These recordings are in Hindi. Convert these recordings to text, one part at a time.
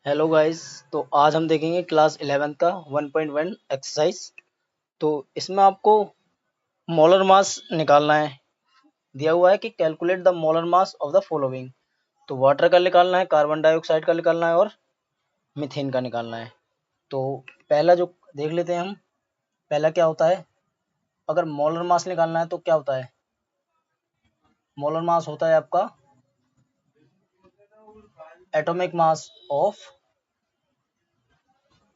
Hello guys. तो आज हम देखेंगे क्लास 11 का 1.1 एक्सरसाइज। तो इसमें आपको मोलर मास निकालना है। दिया हुआ है कि calculate the molar mass of the following. तो वाटर का निकालना है, कार्बन डाइऑक्साइड का निकालना है और मीथेन का निकालना है। तो पहला जो देख लेते हैं हम, पहला क्या होता है। अगर मोलर मास निकालना है तो क्या होता है, मोलर मास होता है आपका एटॉमिक मास ऑफ,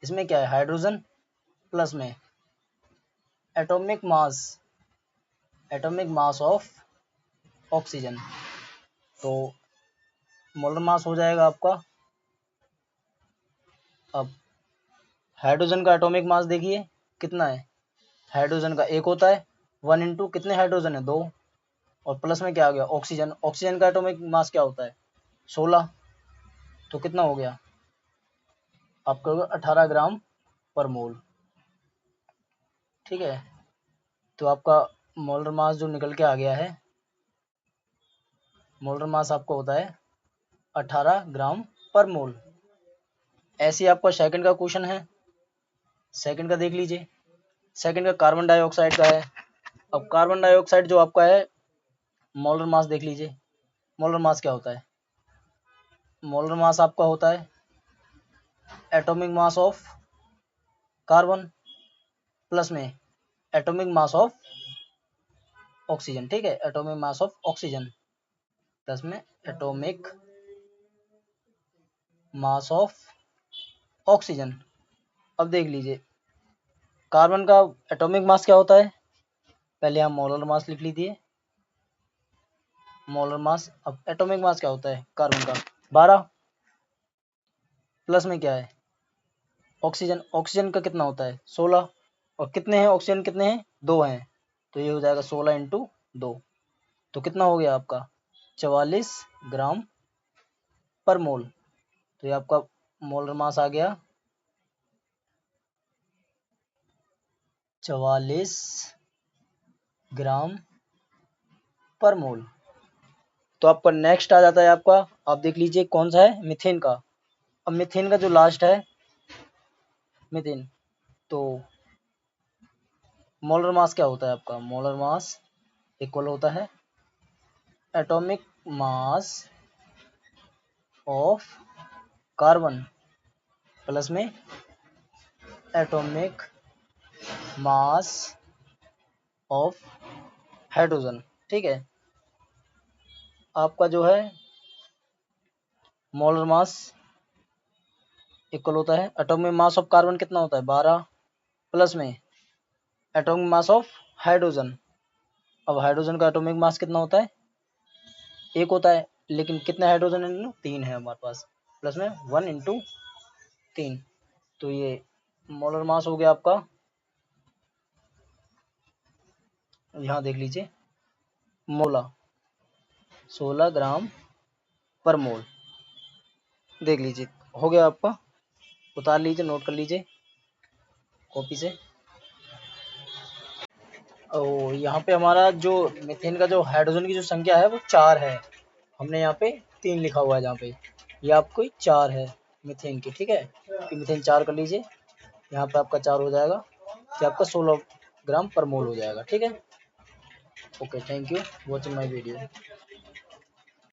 इसमें क्या है हाइड्रोजन प्लस में एटॉमिक मास ऑफ ऑक्सीजन। तो मोलर मास हो जाएगा आपका। अब हाइड्रोजन का एटॉमिक मास देखिए कितना है, हाइड्रोजन का एक होता है 1 × कितने हाइड्रोजन है 2, और प्लस में क्या आ गया ऑक्सीजन। ऑक्सीजन का एटॉमिक मास क्या होता है 16। तो कितना हो गया आपका 18 ग्राम पर मोल। ठीक है, तो आपका मोलर मास जो निकल के आ गया है, मोलर मास आपका होता है 18 ग्राम पर मोल। ऐसे ही आपका सेकंड का क्वेश्चन है, सेकंड का देख लीजिए। सेकंड का कार्बन डाइऑक्साइड का है। अब कार्बन डाइऑक्साइड जो आपका है, मोलर मास देख लीजिए। मोलर मास क्या होता है, मोलर मास आपका होता है atomic mass of carbon plus में एटॉमिक मास ऑफ ऑक्सीजन। ठीक है, atomic mass of oxygen plus में एटॉमिक मास ऑफ ऑक्सीजन। अब देख लीजिए कार्बन का एटॉमिक मास क्या होता है, पहले हम मोलर मास लिख लीजिए। मोलर मास, अब एटॉमिक मास क्या होता है कार्बन का 12, प्लस में क्या है ऑक्सीजन। ऑक्सीजन का कितना होता है 16, और कितने हैं ऑक्सीजन, कितने हैं 2 हैं। तो ये हो जाएगा 16 × 2। तो कितना हो गया आपका 44 ग्राम पर मोल। तो ये आपका मोलर मास आ गया 44 ग्राम पर मोल। तो आपका नेक्स्ट आ जाता है आपका, आप देख लीजिए कौन सा है मीथेन का। अब मीथेन का जो लास्ट है मीथेन, तो मोलर मास क्या होता है आपका, मोलर मास इक्वल होता है atomic mass of carbon plus में एटॉमिक मास ऑफ हाइड्रोजन। ठीक है, आपका जो है मोलर मास इक्वल होता है एटॉमिक मास ऑफ कार्बन कितना होता है 12, प्लस में एटॉमिक मास ऑफ हाइड्रोजन। अब हाइड्रोजन का एटॉमिक मास कितना होता है, एक होता है, लेकिन कितने हाइड्रोजन है 3 है हमारे पास, प्लस में 1 × 3। तो ये मोलर मास हो गया आपका, यहाँ देख लीजिए मोला 16 ग्राम पर मोल। देख लीजिए हो गया आपका, उतार लीजिए, नोट कर लीजिए कॉपी से। और यहाँ पे हमारा जो मीथेन का जो हाइड्रोजन की जो संख्या है वो 4 है। हमने यहाँ पे 3 लिखा हुआ है, जहाँ पे ये आपको 4 है मीथेन की। ठीक है, कि मीथेन 4 कर लीजिए, यहाँ पे आपका 4 हो जाएगा, कि आपका 16 ग्राम पर मोल हो जाएगा। ठीक है, okay, thank you watching my video.